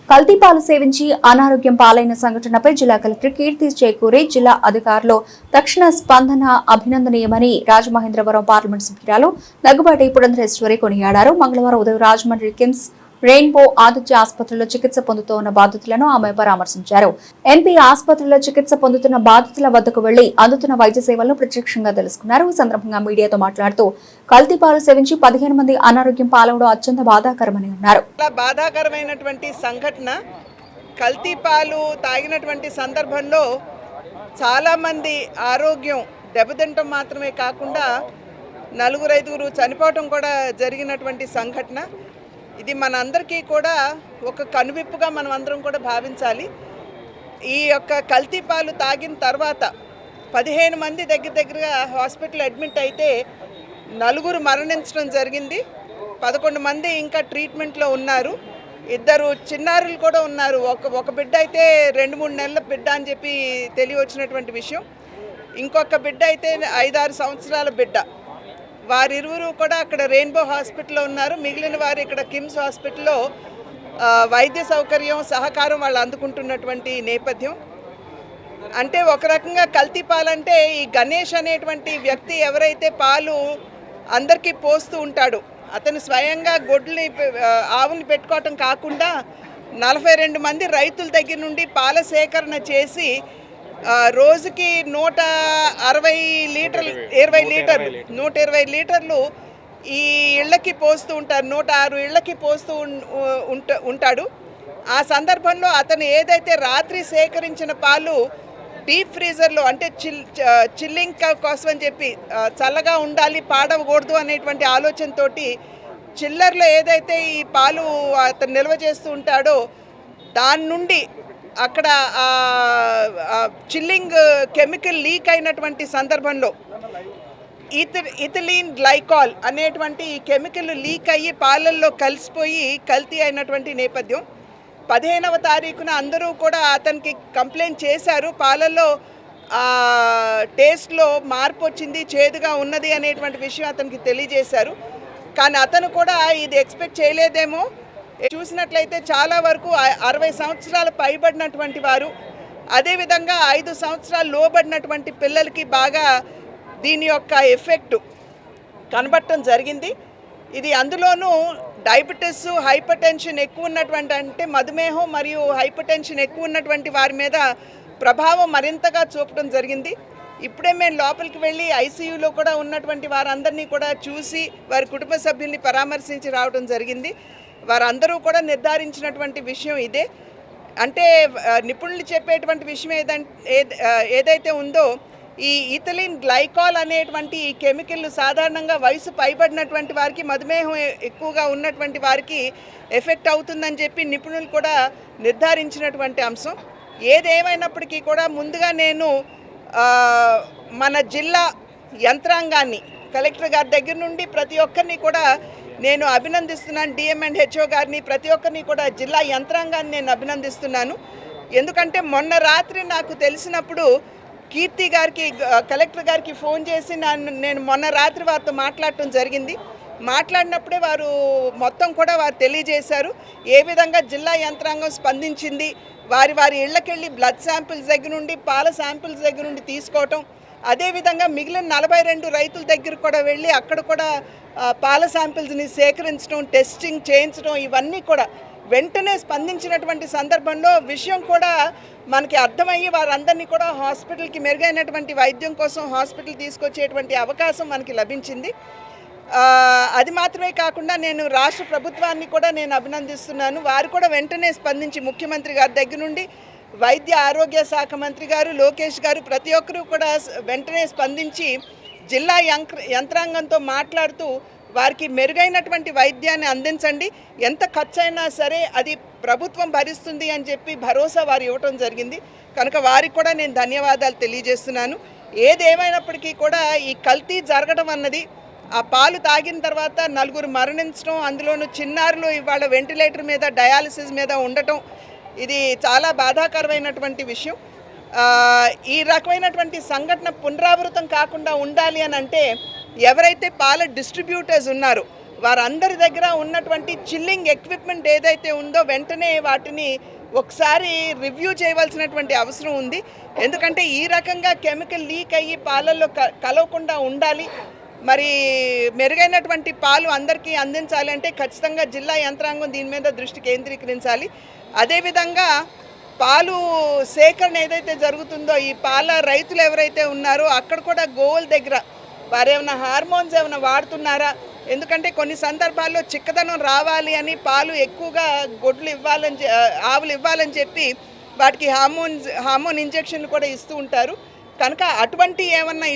కల్తీ పాలు సేవించి అనారోగ్యం పాలైన సంఘటనపై జిల్లా కలెక్టర్ కీర్తి చేకూరి జిల్లా అధికారులు తక్షణ స్పందన అభినందనీయమని రాజమహేంద్రవరం పార్లమెంట్ సభ్యురాలు దగ్గుబాటి పురంధరేశ్వరి కొనియాడారు. మంగళవారం ఉదయం రాజమండ్రి కిమ్స్ రెయిన్బో ఆదిత్య ఆసుపత్రిలో చికిత్స పొందుతున్న బాధితులను ఆమె పరామర్శించారు. ఎంపీ ఆసుపత్రిలో చికిత్స పొందుతున్న బాధితుల వద్దకు వెళ్లి అందుతున్న వైద్య సేవలను ప్రత్యక్షంగా తెలుసుకున్నారు. ఈ సందర్భంగా మీడియాతో మాట్లాడుతూ కల్తీ పాలు సేవించి 15 మంది అనారోగ్యం పాలవడం అత్యంత బాధాకరమని అన్నారు. బాధాకరమైనటువంటి సంఘటన. కల్తీ పాలు తాగినటువంటి సందర్భంలో చాలా మంది ఆరోగ్యం దెబ్బతింటం మాత్రమే కాకుండా 4-5 చనిపోవటం కూడా జరిగినటువంటి సంఘటన. ఇది మనందరికీ కూడా ఒక కనువిప్పుగా మనం అందరం కూడా భావించాలి. ఈ యొక్క కల్తీ పాలు తాగిన తర్వాత 15 మంది దగ్గరగా హాస్పిటల్ అడ్మిట్ అయితే 4 మరణించడం జరిగింది. 11 మంది ఇంకా ట్రీట్మెంట్లో ఉన్నారు. 2 చిన్నారులు కూడా ఉన్నారు. ఒక బిడ్డ అయితే 2-3 నెలల బిడ్డ అని చెప్పి తెలియవచ్చినటువంటి విషయం. ఇంకొక బిడ్డ అయితే 5-6 సంవత్సరాల బిడ్డ. వారిరువురు కూడా అక్కడ రెయిన్బో హాస్పిటల్లో ఉన్నారు. మిగిలిన వారు ఇక్కడ కిమ్స్ హాస్పిటల్లో వైద్య సౌకర్యం సహకారం వాళ్ళు అందుకుంటున్నటువంటి నేపథ్యం. అంటే ఒక రకంగా కల్తీ పాలంటే ఈ గణేష్ అనేటువంటి వ్యక్తి ఎవరైతే పాలు అందరికీ పోస్తూ ఉంటాడో అతను స్వయంగా ఆవుని పెట్టుకోవటం కాకుండా 42 మంది రైతుల దగ్గర నుండి పాల సేకరణ చేసి రోజుకి 120 లీటర్లు ఈ ఇళ్ళకి పోస్తూ ఉంటారు. 106 ఇళ్ళకి పోస్తూ ఉంటాడు. ఆ సందర్భంలో అతను ఏదైతే రాత్రి సేకరించిన పాలు డీప్ ఫ్రీజర్లో అంటే చిల్లింగ్ కోసం అని చెప్పి చల్లగా ఉండాలి, పాడవకూడదు అనేటువంటి ఆలోచనతోటి చిల్లర్లో ఏదైతే ఈ పాలు అతను నిల్వ చేస్తూ ఉంటాడో దాని నుండి అక్కడ చిల్లింగ్ కెమికల్ లీక్ అయినటువంటి సందర్భంలో ఇథిలీన్ గ్లైకాల్ అనేటువంటి ఈ కెమికల్ లీక్ అయ్యి పాలల్లో కలిసిపోయి కల్తీ అయినటువంటి నేపథ్యం. 15వ తారీఖున అందరూ కూడా అతనికి కంప్లైంట్ చేశారు. పాలల్లో టేస్ట్లో మార్పు వచ్చింది, చేదుగా ఉన్నది అనేటువంటి విషయం అతనికి తెలియజేశారు. కానీ అతను కూడా ఇది ఎక్స్పెక్ట్ చేయలేదేమో. చూసినట్లయితే చాలా వరకు 60 సంవత్సరాలు పైబడినటువంటి వారు, అదేవిధంగా 5 సంవత్సరాలు లోబడినటువంటి పిల్లలకి బాగా దీని యొక్క ఎఫెక్ట్ కనబడటం జరిగింది. ఇది అందులోనూ డయాబెటీస్, హైపర్ టెన్షన్ ఎక్కువ ఉన్నటువంటి అంటే మధుమేహం మరియు హైపర్ టెన్షన్ ఎక్కువ ఉన్నటువంటి వారి మీద ప్రభావం మరింతగా చూపడం జరిగింది. ఇప్పుడే మేము లోపలికి వెళ్ళి ఐసీయూలో కూడా ఉన్నటువంటి వారందరినీ కూడా చూసి వారి కుటుంబ సభ్యుల్ని పరామర్శించి రావడం జరిగింది. వారందరూ కూడా నిర్ధారించినటువంటి విషయం ఇదే. అంటే నిపుణులు చెప్పేటువంటి విషయం ఏదైతే ఉందో ఈ ఇథిలీన్ గ్లైకాల్ అనేటువంటి ఈ కెమికల్ సాధారణంగా వయసు పైబడినటువంటి వారికి, మధుమేహం ఎక్కువగా ఉన్నటువంటి వారికి ఎఫెక్ట్ అవుతుందని చెప్పి నిపుణులు కూడా నిర్ధారించినటువంటి అంశం. ఏదేమైనప్పటికీ కూడా ముందుగా నేను మన జిల్లా యంత్రాంగాన్ని, కలెక్టర్ గారి దగ్గర నుండి ప్రతి ఒక్కరిని కూడా నేను అభినందిస్తున్నాను. డిఎం అండ్ హెచ్ఓ గారిని, ప్రతి ఒక్కరిని కూడా జిల్లా యంత్రాంగాన్ని నేను అభినందిస్తున్నాను. ఎందుకంటే మొన్న రాత్రి నాకు తెలిసినప్పుడు కీర్తి గారికి, కలెక్టర్ గారికి ఫోన్ చేసి నేను మొన్న రాత్రి వారితో మాట్లాడటం జరిగింది. మాట్లాడినప్పుడే వారు మొత్తం కూడా వారు తెలియజేశారు ఏ విధంగా జిల్లా యంత్రాంగం స్పందించింది. వారి ఇళ్ళకెళ్ళి బ్లడ్ శాంపిల్స్ దగ్గర నుండి, పాల శాంపిల్స్ దగ్గర నుండి తీసుకోవటం, అదేవిధంగా మిగిలిన 42 రైతుల దగ్గర కూడా వెళ్ళి అక్కడ కూడా పాల శాంపిల్స్ని సేకరించడం, టెస్టింగ్ చేయించడం, ఇవన్నీ కూడా వెంటనే స్పందించినటువంటి సందర్భంలో విషయం కూడా మనకి అర్థమయ్యి వారందరినీ కూడా హాస్పిటల్కి మెరుగైనటువంటి వైద్యం కోసం హాస్పిటల్ తీసుకొచ్చేటువంటి అవకాశం మనకి లభించింది. అది మాత్రమే కాకుండా నేను రాష్ట్ర ప్రభుత్వాన్ని కూడా నేను అభినందిస్తున్నాను. వారు కూడా వెంటనే స్పందించి ముఖ్యమంత్రి గారి దగ్గర నుండి వైద్య ఆరోగ్య శాఖ మంత్రి గారు లోకేష్ గారు ప్రతి ఒక్కరూ కూడా వెంటనే స్పందించి జిల్లా యంత్రాంగంతో మాట్లాడుతూ వారికి మెరుగైనటువంటి వైద్యాన్ని అందించండి, ఎంత ఖర్చు అయినా సరే అది ప్రభుత్వం భరిస్తుంది అని చెప్పి భరోసా వారు ఇవ్వటం జరిగింది. కనుక వారికి కూడా నేను ధన్యవాదాలు తెలియజేస్తున్నాను. ఏదేమైనప్పటికీ కూడా ఈ కల్తీ జరగడం అన్నది, ఆ పాలు తాగిన తర్వాత 4 మరణించడం, అందులోనూ చిన్నారులు ఇవాళ వెంటిలేటర్ మీద, డయాలసిస్ మీద ఉండటం, ఇది చాలా బాధాకరమైనటువంటి విషయం. ఈ రకమైనటువంటి సంఘటన పునరావృతం కాకుండా ఉండాలి అని అంటే ఎవరైతే పాల డిస్ట్రిబ్యూటర్స్ ఉన్నారో వారందరి దగ్గర ఉన్నటువంటి చిల్లింగ్ ఎక్విప్మెంట్ ఏదైతే ఉందో వెంటనే వాటిని ఒకసారి రివ్యూ చేయవలసినటువంటి అవసరం ఉంది. ఎందుకంటే ఈ రకంగా కెమికల్ లీక్ అయ్యి పాలల్లో కలవకుండా ఉండాలి, మరి మెరుగైనటువంటి పాలు అందరికీ అందించాలి అంటే ఖచ్చితంగా జిల్లా యంత్రాంగం దీని మీద దృష్టి కేంద్రీకరించాలి. అదేవిధంగా పాలు సేకరణ ఏదైతే జరుగుతుందో ఈ పాల రైతులు ఎవరైతే ఉన్నారో అక్కడ కూడా గోవుల దగ్గర వారు ఏమైనా హార్మోన్స్ ఏమైనా వాడుతున్నారా, ఎందుకంటే కొన్ని సందర్భాల్లో చిక్కదనం రావాలి అని పాలు ఎక్కువగా గొడ్లు ఇవ్వాలని ఆవులు ఇవ్వాలని చెప్పి వాటికి హార్మోన్ ఇంజెక్షన్లు కూడా ఇస్తూ ఉంటారు. కనుక అటువంటి ఏమన్నా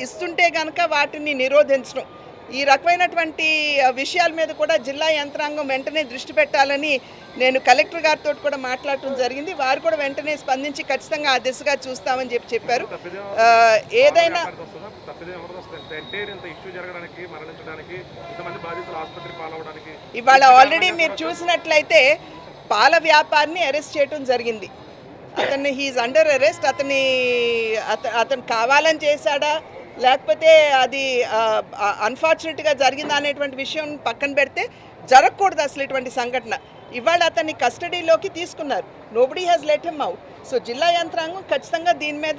ఇస్తుంటే కనుక వాటిని నిరోధించడం, ఈ రకమైనటువంటి విషయాల మీద కూడా జిల్లా యంత్రాంగం వెంటనే దృష్టి పెట్టాలని నేను కలెక్టర్ గారితో కూడా మాట్లాడటం జరిగింది. వారు కూడా వెంటనే స్పందించి ఖచ్చితంగా ఆ దిశగా చూస్తామని చెప్పారు. ఏదైనా ఇవాళ ఆల్రెడీ మీరు చూసినట్లయితే పాల వ్యాపారిని అరెస్ట్ చేయడం జరిగింది. అతన్ని హీఈస్ అండర్ అరెస్ట్. అతను కావాలని చేశాడా లేకపోతే అది అన్ఫార్చునేట్గా జరిగిందా అనేటువంటి విషయం పక్కన పెడితే జరగకూడదు అసలు ఇటువంటి సంఘటన. ఇవాళ అతన్ని కస్టడీలోకి తీసుకున్నారు. Nobody has let him out. So జిల్లా యంత్రాంగం ఖచ్చితంగా దీని మీద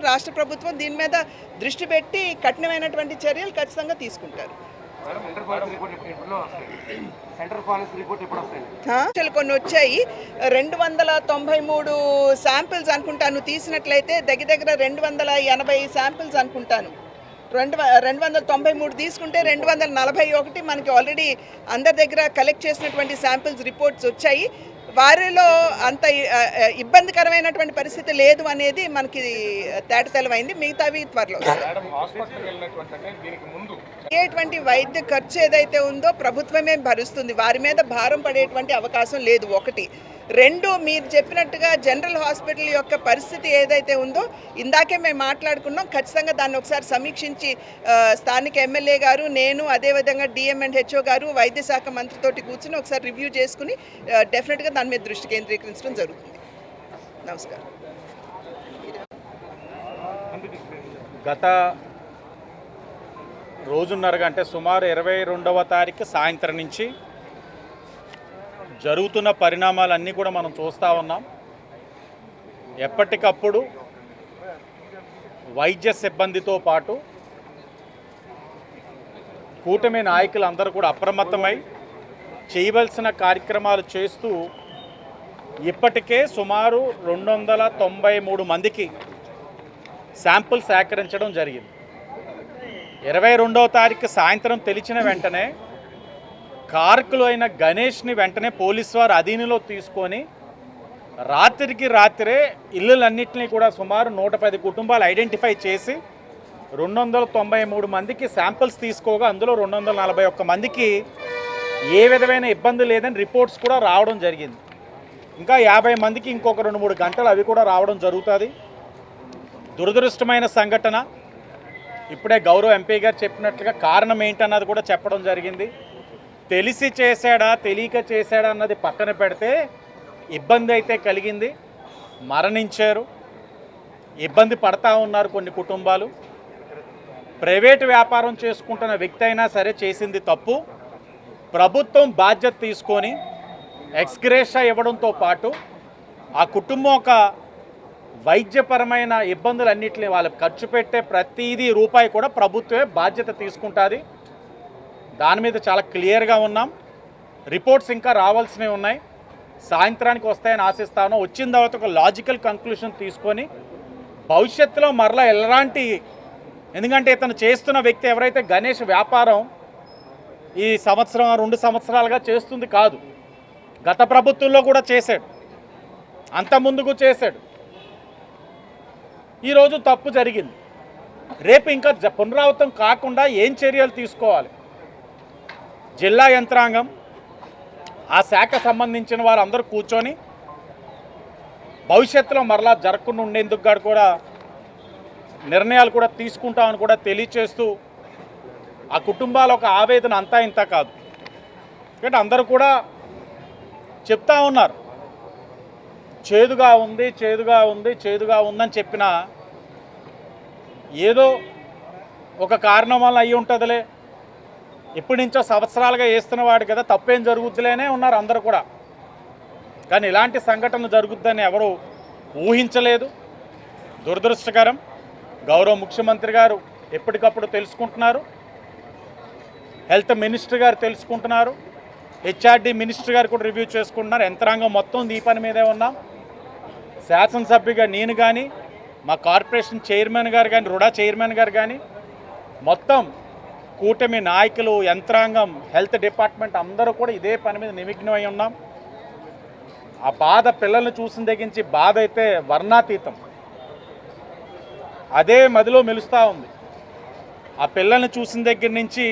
రాష్ట్ర ప్రభుత్వం దీని మీద దృష్టి పెట్టి కఠినమైనటువంటి చర్యలు ఖచ్చితంగా తీసుకుంటారు. కొన్ని వచ్చాయి, 293 శాంపిల్స్ అనుకుంటాను తీసినట్లయితే దగ్గర 280 శాంపిల్స్ అనుకుంటాను. 293 తీసుకుంటే 241 మనకి ఆల్రెడీ అందరి దగ్గర కలెక్ట్ చేసినటువంటి శాంపిల్స్ రిపోర్ట్స్ వచ్చాయి. వారిలో అంత ఇబ్బందికరమైనటువంటి పరిస్థితి లేదు అనేది మనకి తేటతెలమైంది. మిగతావి త్వరలో అయ్యేటువంటి వైద్య ఖర్చు ఏదైతే ఉందో ప్రభుత్వమే భరుస్తుంది, వారి మీద భారం పడేటువంటి అవకాశం లేదు. 1, 2 మీరు చెప్పినట్టుగా జనరల్ హాస్పిటల్ యొక్క పరిస్థితి ఏదైతే ఉందో ఇందాకే మేము మాట్లాడుకున్నాం. ఖచ్చితంగా దాన్ని ఒకసారి సమీక్షించి స్థానిక ఎమ్మెల్యే గారు, నేను, అదేవిధంగా డిఎంఎండ్హెచ్ఓ గారు, వైద్య శాఖ మంత్రితోటి కూర్చుని ఒకసారి రివ్యూ చేసుకుని డెఫినెట్గా దాని మీద దృష్టి కేంద్రీకరించడం జరుగుతుంది. నమస్కారం. గత రోజున్నరగా అంటే సుమారు 22వ తారీఖు సాయంత్రం నుంచి జరుగుతున్న పరిణామాలన్నీ కూడా మనం చూస్తూ ఉన్నాం. ఎప్పటికప్పుడు వైద్య సిబ్బందితో పాటు కూటమి నాయకులందరూ కూడా అప్రమత్తమై చేయవలసిన కార్యక్రమాలు చేస్తూ ఇప్పటికే సుమారు 293 మందికి శాంపుల్ సేకరించడం జరిగింది. 22వ తారీఖు సాయంత్రం తెలిసిన వెంటనే కారకులు అయిన గణేష్ని వెంటనే పోలీసు వారు అధీనంలో తీసుకొని రాత్రికి రాత్రే ఇళ్ళలన్నింటినీ కూడా సుమారు 110 కుటుంబాలు ఐడెంటిఫై చేసి 293 మందికి శాంపిల్స్ తీసుకోగా అందులో 241 మందికి ఏ విధమైన ఇబ్బంది లేదని రిపోర్ట్స్ కూడా రావడం జరిగింది. ఇంకా 50 మందికి ఇంకొక 2-3 గంటలు అవి కూడా రావడం జరుగుతుంది. దురదృష్టమైన సంఘటన. ఇప్పుడే గౌరవ ఎంపీ గారు చెప్పినట్లుగా కారణం ఏంటన్నది కూడా చెప్పడం జరిగింది. తెలిసి చేశాడా తెలియక చేశాడా అన్నది పక్కన పెడితే ఇబ్బంది అయితే కలిగింది, మరణించారు, ఇబ్బంది పడతా ఉన్నారు కొన్ని కుటుంబాలు. ప్రైవేటు వ్యాపారం చేసుకుంటున్న వ్యక్తి అయినా సరే చేసింది తప్పు. ప్రభుత్వం బాధ్యత తీసుకొని ఎక్స్గ్రేషా ఇవ్వడంతో పాటు ఆ కుటుంబం ఒక వైద్యపరమైన ఇబ్బందులన్నింటినీ వాళ్ళకి ఖర్చు పెట్టే ప్రతిదీ రూపాయి కూడా ప్రభుత్వమే బాధ్యత తీసుకుంటుంది. దాని మీద చాలా క్లియర్గా ఉన్నాం. రిపోర్ట్స్ ఇంకా రావాల్సినవి ఉన్నాయి, సాయంత్రానికి వస్తాయని ఆశిస్తాను. వచ్చిన తర్వాత ఒక లాజికల్ కంక్లూషన్ తీసుకొని భవిష్యత్తులో మరలా ఎలాంటి, ఎందుకంటే ఇతను చేస్తున్న వ్యక్తి ఎవరైతే గణేష్ వ్యాపారం ఈ సంవత్సరం 2 సంవత్సరాలుగా చేస్తుంది కాదు, గత ప్రభుత్వంలో కూడా చేశాడు, అంత ముందుకు చేశాడు. ఈరోజు తప్పు జరిగింది, రేపు ఇంకా పునరావృతం కాకుండా ఏం చర్యలు తీసుకోవాలి? జిల్లా యంత్రాంగం, ఆ శాఖ సంబంధించిన వారు అందరూ కూర్చొని భవిష్యత్తులో మరలా జరగకుండా ఉండేందుకు కూడా నిర్ణయాలు కూడా తీసుకుంటామని కూడా తెలియచేస్తూ ఆ కుటుంబాల ఒక ఆవేదన అంతా ఇంత కాదు. ఎందుకంటే అందరూ కూడా చెప్తా ఉన్నారు చేదుగా ఉంది చేదుగా ఉంది చేదుగా ఉందని చెప్పినా ఏదో ఒక కారణం వల్ల అయ్యి ఉంటుందిలే, ఎప్పటి నుంచో సంవత్సరాలుగా వేస్తున్నవాడు కదా, తప్పేం జరుగుద్దులేనే ఉన్నారు అందరూ కూడా. కానీ ఇలాంటి సంఘటనలు జరుగుద్దని ఎవరు ఊహించలేదు. దురదృష్టకరం. గౌరవ ముఖ్యమంత్రి గారు ఎప్పటికప్పుడు తెలుసుకుంటున్నారు, హెల్త్ మినిస్టర్ గారు తెలుసుకుంటున్నారు, హెచ్ఆర్డి మినిస్టర్ గారు కూడా రివ్యూ చేసుకుంటున్నారు. యంత్రాంగం మొత్తం ఈ పని మీదే ఉన్నాం. శాసనసభ్యుగా నేను కానీ, మా కార్పొరేషన్ చైర్మన్ గారు కానీ, రుడా చైర్మన్ గారు కానీ, మొత్తం కూటమి నాయకులు, యంత్రాంగం, హెల్త్ డిపార్ట్మెంట్ అందరూ కూడా ఇదే పని మీద నిమగ్నమై ఉన్నాం. ఆ బాధ పిల్లల్ని చూసిన దగ్గరించి బాధ అయితే వర్ణాతీతం. అదే మదిలో మెలుస్తూ ఉంది. ఆ పిల్లల్ని చూసిన దగ్గర నుంచి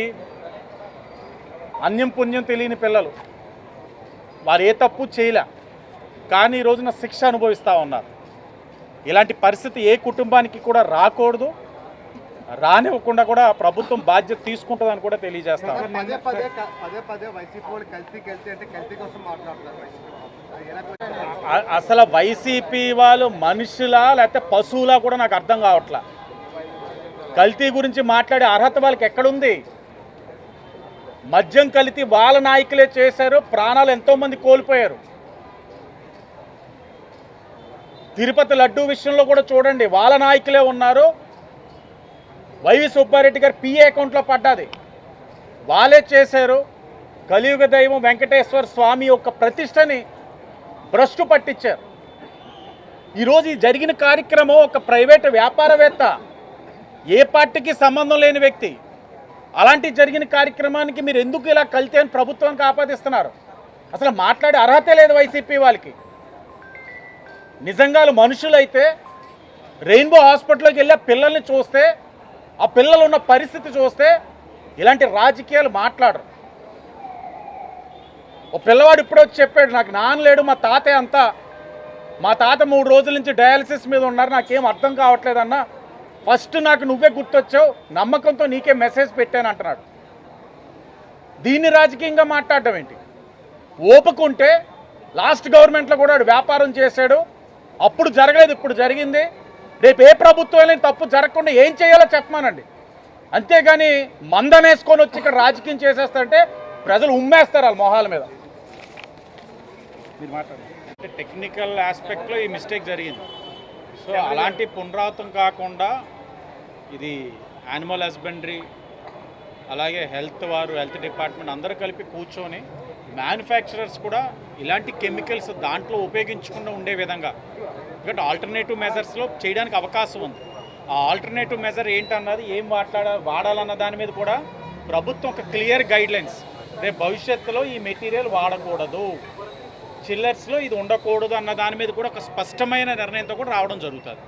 అన్యం పుణ్యం తెలియని పిల్లలు, వారు ఏ తప్పు చేయలే, కానీ ఈ రోజున శిక్ష అనుభవిస్తూ ఉన్నారు. ఇలాంటి పరిస్థితి ఏ కుటుంబానికి కూడా రాకూడదు, రానివ్వకుండా కూడా ప్రభుత్వం బాధ్యత తీసుకుంటుందని కూడా తెలియజేస్తాం. అసలు వైసీపీ వాళ్ళు మనుషులా లేకపోతే పశువులా కూడా నాకు అర్థం కావట్లా. కల్తీ గురించి మాట్లాడే అర్హత వాళ్ళకి ఎక్కడుంది? మద్యం కల్తీ వాళ్ళ నాయకులే చేశారు, ప్రాణాలు ఎంతోమంది కోల్పోయారు. తిరుపతి లడ్డూ విషయంలో కూడా చూడండి, వాళ్ళ నాయకులే ఉన్నారు. వైవి సుబ్బారెడ్డి గారు పిఏ అకౌంట్లో పడ్డది, వాళ్ళే చేశారు. కలియుగ దైవం వెంకటేశ్వర స్వామి యొక్క ప్రతిష్టని భ్రష్టు పట్టించారు. ఈరోజు ఈ జరిగిన కార్యక్రమం ఒక ప్రైవేటు వ్యాపారవేత్త, ఏ పార్టీకి సంబంధం లేని వ్యక్తి, అలాంటి జరిగిన కార్యక్రమానికి మీరు ఎందుకు ఇలా కల్తీ అని ప్రభుత్వానికి ఆపాదిస్తున్నారు? అసలు మాట్లాడే అర్హతే లేదు వైసీపీ వాళ్ళకి. నిజంగా మనుషులైతే రెయిన్బో హాస్పిటల్కి వెళ్ళే పిల్లల్ని చూస్తే, ఆ పిల్లలు ఉన్న పరిస్థితి చూస్తే ఇలాంటి రాజకీయాలు మాట్లాడరు. ఓ పిల్లవాడు ఇప్పుడే వచ్చి చెప్పాడు, నాకు నాన్న లేడు, మా తాతయ్య అంతా, మా తాత 3 రోజుల నుంచి డయాలసిస్ మీద ఉన్నారు, నాకేం అర్థం కావట్లేదన్నా, ఫస్ట్ నాకు నువ్వే గుర్తొచ్చావు, నమ్మకంతో నీకే మెసేజ్ పెట్టాను అంటున్నాడు. దీన్ని రాజకీయంగా మాట్లాడడం ఏంటి? ఓపుకుంటే లాస్ట్ గవర్నమెంట్లో కూడా వ్యాపారం చేశాడు, అప్పుడు జరగలేదు, ఇప్పుడు జరిగింది. రేపు ఏ ప్రభుత్వం తప్పు జరగకుండా ఏం చేయాలో చెప్పమానండి. అంతేగాని మందనేసుకొని వచ్చి ఇక్కడ రాజకీయం చేసేస్తారంటే ప్రజలు ఉమ్మేస్తారు వాళ్ళ మొహాల మీద. మీరు మాట్లాడండి. టెక్నికల్ ఆస్పెక్ట్లో ఈ మిస్టేక్ జరిగింది. సో అలాంటి పునరావృతం కాకుండా ఇది యానిమల్ హస్బెండరీ అలాగే హెల్త్ వారు, హెల్త్ డిపార్ట్మెంట్ అందరూ కలిపి కూర్చొని మ్యానుఫ్యాక్చరర్స్ కూడా ఇలాంటి కెమికల్స్ దాంట్లో ఉపయోగించకుండా ఉండే విధంగా, ఎందుకంటే ఆల్టర్నేటివ్ మెజర్స్లో చేయడానికి అవకాశం ఉంది. ఆ ఆల్టర్నేటివ్ మెజర్ ఏంటన్నది, ఏం వాడాలన్న దాని మీద కూడా ప్రభుత్వం ఒక క్లియర్ గైడ్లైన్స్, రేపు భవిష్యత్తులో ఈ మెటీరియల్ వాడకూడదు, చిల్లర్స్లో ఇది ఉండకూడదు అన్న దాని మీద కూడా ఒక స్పష్టమైన నిర్ణయంతో కూడా రావడం జరుగుతుంది.